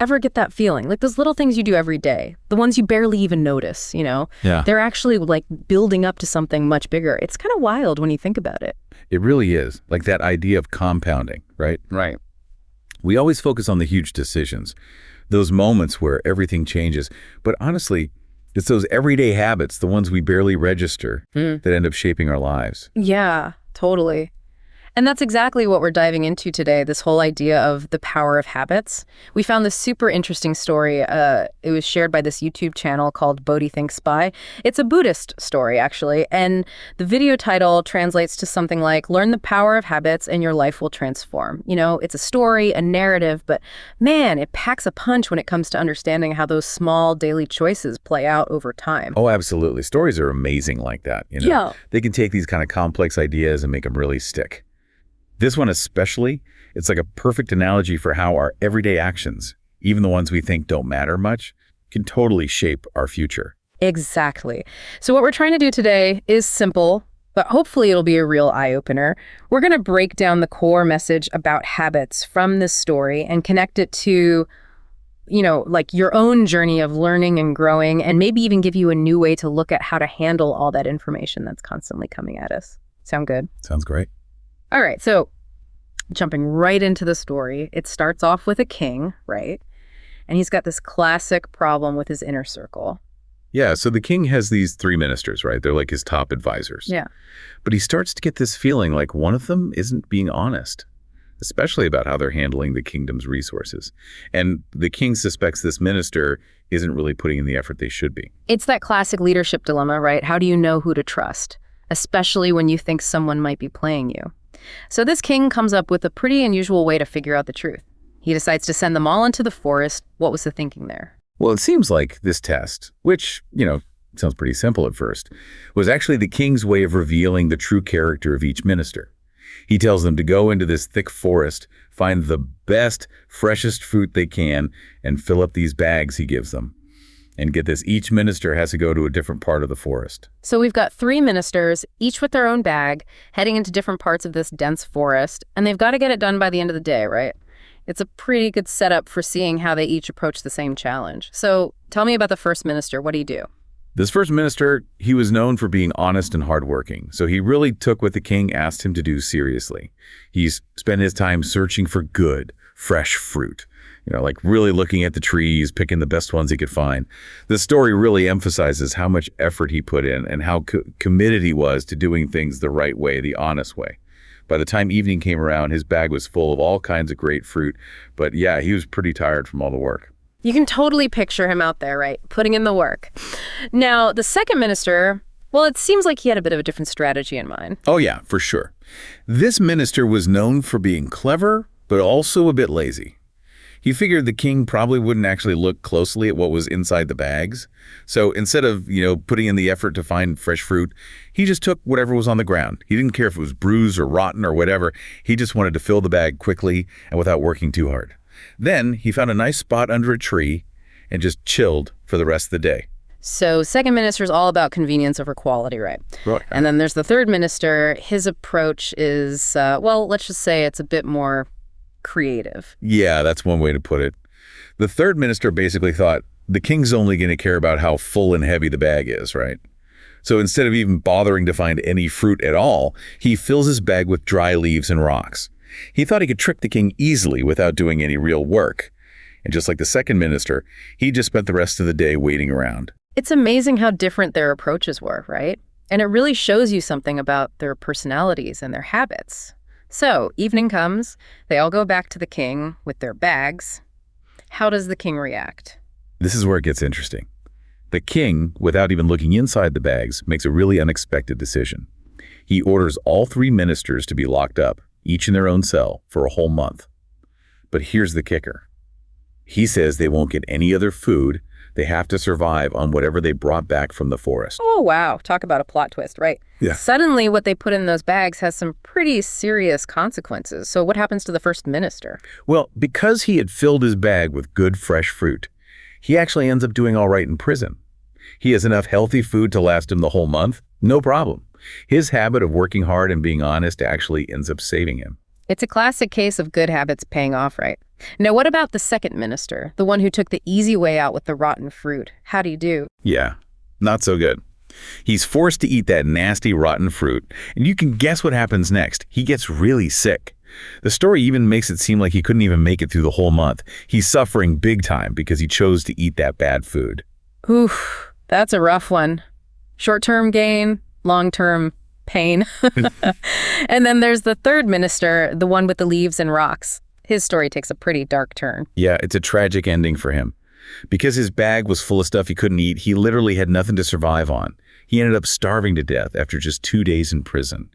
ever get that feeling? Like those little things you do every day, the ones you barely even notice, Yeah. They're actually like building up to something much bigger. It's kind of wild when you think about it. It really is. Like that idea of compounding, right? Right. We always focus on the huge decisions, those moments where everything changes. But honestly, it's those everyday habits, the ones we barely register, that end up shaping our lives. Yeah, totally. And that's exactly what we're diving into today, this whole idea of the power of habits. We found this super interesting story. It was shared by this YouTube channel called Bodhi Thinks Spy. It's a Buddhist story, actually. And the video title translates to something like, "Learn the power of habits and your life will transform." It's a story, a narrative, but man, it packs a punch when it comes to understanding how those small daily choices play out over time. Oh, absolutely. Stories are amazing like that. Yeah. They can take these kind of complex ideas and make them really stick. This one especially, it's like a perfect analogy for how our everyday actions, even the ones we think don't matter much, can totally shape our future. Exactly. So what we're trying to do today is simple, but hopefully it'll be a real eye-opener. We're going to break down the core message about habits from this story and connect it to, like your own journey of learning and growing, and maybe even give you a new way to look at how to handle all that information that's constantly coming at us. Sound good? Sounds great. All right, so jumping right into the story, it starts off with a king, right? And he's got this classic problem with his inner circle. Yeah, so the king has these 3 ministers, right? They're like his top advisors. Yeah. But he starts to get this feeling like one of them isn't being honest, especially about how they're handling the kingdom's resources. And the king suspects this minister isn't really putting in the effort they should be. It's that classic leadership dilemma, right? How do you know who to trust, especially when you think someone might be playing you? So this king comes up with a pretty unusual way to figure out the truth. He decides to send them all into the forest. What was the thinking there? Well, it seems like this test, which, sounds pretty simple at first, was actually the king's way of revealing the true character of each minister. He tells them to go into this thick forest, find the best, freshest fruit they can, and fill up these bags he gives them. And get this, each minister has to go to a different part of the forest. So we've got 3 ministers, each with their own bag, heading into different parts of this dense forest, and they've got to get it done by the end of the day, right? It's a pretty good setup for seeing how they each approach the same challenge. So tell me about the first minister. What do you do? This first minister, he was known for being honest and hardworking, so he really took what the king asked him to do seriously. He's spent his time searching for good, fresh fruit. Like really looking at the trees, picking the best ones he could find. The story really emphasizes how much effort he put in and how committed he was to doing things the right way, the honest way. By the time evening came around, his bag was full of all kinds of great fruit. But yeah, he was pretty tired from all the work. You can totally picture him out there, right? Putting in the work. Now, the second minister, well, it seems like he had a bit of a different strategy in mind. Oh yeah, for sure. This minister was known for being clever, but also a bit lazy. He figured the king probably wouldn't actually look closely at what was inside the bags. So instead of, putting in the effort to find fresh fruit, he just took whatever was on the ground. He didn't care if it was bruised or rotten or whatever. He just wanted to fill the bag quickly and without working too hard. Then he found a nice spot under a tree and just chilled for the rest of the day. So second minister is all about convenience over quality, right? Right. And then there's the third minister. His approach is, let's just say it's a bit more creative. Yeah, that's one way to put it. The third minister basically thought the king's only going to care about how full and heavy the bag is, right? So instead of even bothering to find any fruit at all, he fills his bag with dry leaves and rocks. He thought he could trick the king easily without doing any real work. And just like the second minister, he just spent the rest of the day waiting around. It's amazing how different their approaches were, right? And it really shows you something about their personalities and their habits. So, evening comes, they all go back to the king with their bags. How does the king react? This is where it gets interesting. The king, without even looking inside the bags, makes a really unexpected decision. He orders all 3 ministers to be locked up, each in their own cell, for a whole month. But here's the kicker. He says they won't get any other food. They have to survive on whatever they brought back from the forest. Oh, wow. Talk about a plot twist, right? Yeah. Suddenly, what they put in those bags has some pretty serious consequences. So what happens to the first minister? Well, because he had filled his bag with good, fresh fruit, he actually ends up doing all right in prison. He has enough healthy food to last him the whole month. No problem. His habit of working hard and being honest actually ends up saving him. It's a classic case of good habits paying off, right? Now, what about the second minister, the one who took the easy way out with the rotten fruit? How do you do? Yeah, not so good. He's forced to eat that nasty rotten fruit, and you can guess what happens next. He gets really sick. The story even makes it seem like he couldn't even make it through the whole month. He's suffering big time because he chose to eat that bad food. Oof, that's a rough one. Short-term gain, long-term pain. And then there's the third minister, the one with the leaves and rocks. His story takes a pretty dark turn. Yeah, it's a tragic ending for him. Because his bag was full of stuff he couldn't eat, he literally had nothing to survive on. He ended up starving to death after just 2 days in prison.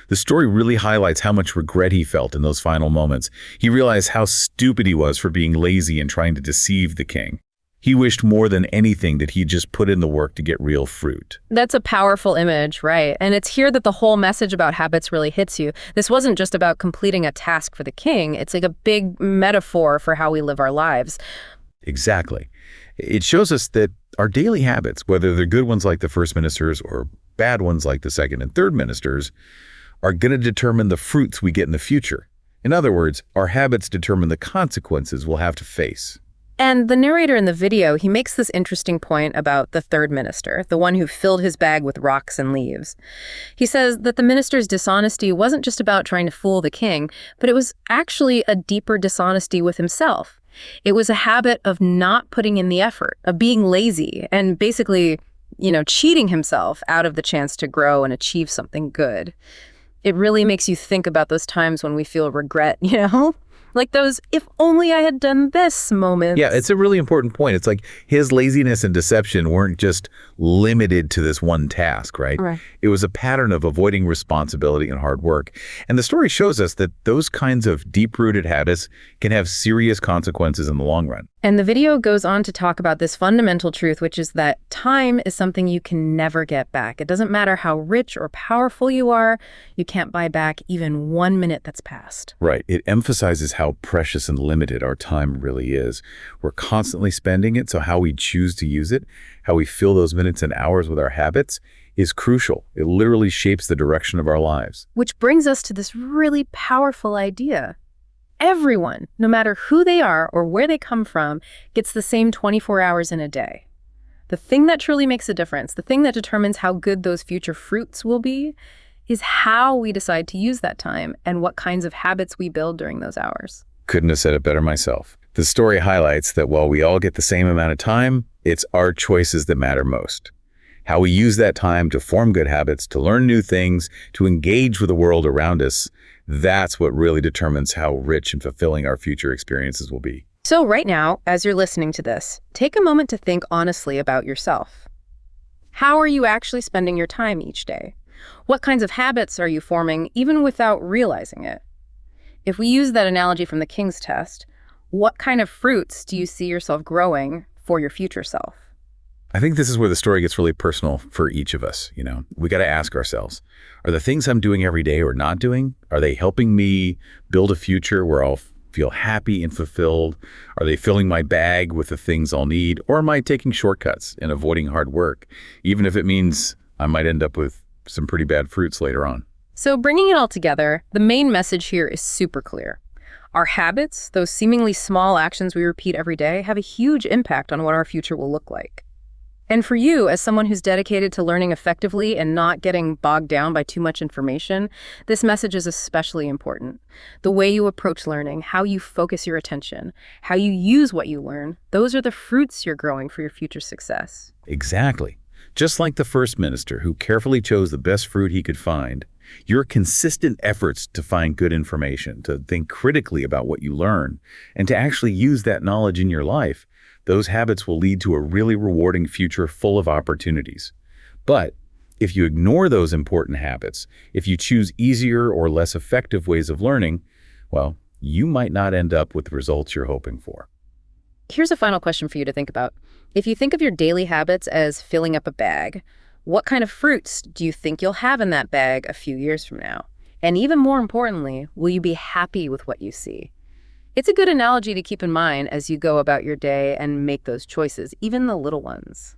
The story really highlights how much regret he felt in those final moments. He realized how stupid he was for being lazy and trying to deceive the king. He wished more than anything that he'd just put in the work to get real fruit. That's a powerful image, right? And it's here that the whole message about habits really hits you. This wasn't just about completing a task for the king. It's like a big metaphor for how we live our lives. Exactly. It shows us that our daily habits, whether they're good ones like the first ministers or bad ones like the second and third ministers, are going to determine the fruits we get in the future. In other words, our habits determine the consequences we'll have to face. And the narrator in the video, he makes this interesting point about the third minister, the one who filled his bag with rocks and leaves. He says that the minister's dishonesty wasn't just about trying to fool the king, but it was actually a deeper dishonesty with himself. It was a habit of not putting in the effort, of being lazy, and basically, cheating himself out of the chance to grow and achieve something good. It really makes you think about those times when we feel regret, Like those, if only I had done this moments. Yeah, it's a really important point. It's like his laziness and deception weren't just limited to this one task, right? Right. It was a pattern of avoiding responsibility and hard work. And the story shows us that those kinds of deep-rooted habits can have serious consequences in the long run. And the video goes on to talk about this fundamental truth, which is that time is something you can never get back. It doesn't matter how rich or powerful you are, you can't buy back even 1 minute that's passed. Right. It emphasizes how precious and limited our time really is. We're constantly spending it, so how we choose to use it, how we fill those minutes and hours with our habits, is crucial. It literally shapes the direction of our lives. Which brings us to this really powerful idea. Everyone, no matter who they are or where they come from, gets the same 24 hours in a day. The thing that truly makes a difference, the thing that determines how good those future fruits will be, is how we decide to use that time and what kinds of habits we build during those hours. Couldn't have said it better myself. The story highlights that while we all get the same amount of time, it's our choices that matter most. How we use that time to form good habits, to learn new things, to engage with the world around us, that's what really determines how rich and fulfilling our future experiences will be. So right now, as you're listening to this, take a moment to think honestly about yourself. How are you actually spending your time each day? What kinds of habits are you forming even without realizing it? If we use that analogy from the King's Test, what kind of fruits do you see yourself growing for your future self? I think this is where the story gets really personal for each of us. We got to ask ourselves, are the things I'm doing every day or not doing, are they helping me build a future where I'll feel happy and fulfilled? Are they filling my bag with the things I'll need? Or am I taking shortcuts and avoiding hard work, even if it means I might end up with some pretty bad fruits later on? So bringing it all together, the main message here is super clear. Our habits, those seemingly small actions we repeat every day, have a huge impact on what our future will look like. And for you, as someone who's dedicated to learning effectively and not getting bogged down by too much information, this message is especially important. The way you approach learning, how you focus your attention, how you use what you learn, those are the fruits you're growing for your future success. Exactly. Just like the first minister who carefully chose the best fruit he could find, your consistent efforts to find good information, to think critically about what you learn, and to actually use that knowledge in your life, those habits will lead to a really rewarding future full of opportunities. But if you ignore those important habits, if you choose easier or less effective ways of learning, well, you might not end up with the results you're hoping for. Here's a final question for you to think about. If you think of your daily habits as filling up a bag, what kind of fruits do you think you'll have in that bag a few years from now? And even more importantly, will you be happy with what you see? It's a good analogy to keep in mind as you go about your day and make those choices, even the little ones.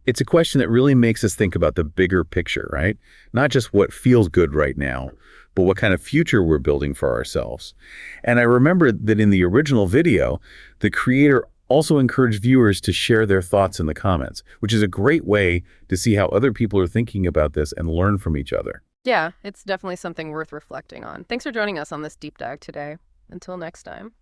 It's a question that really makes us think about the bigger picture, right? Not just what feels good right now, but what kind of future we're building for ourselves. And I remember that in the original video, the creator also encouraged viewers to share their thoughts in the comments, which is a great way to see how other people are thinking about this and learn from each other. Yeah, it's definitely something worth reflecting on. Thanks for joining us on this deep dive today. Until next time.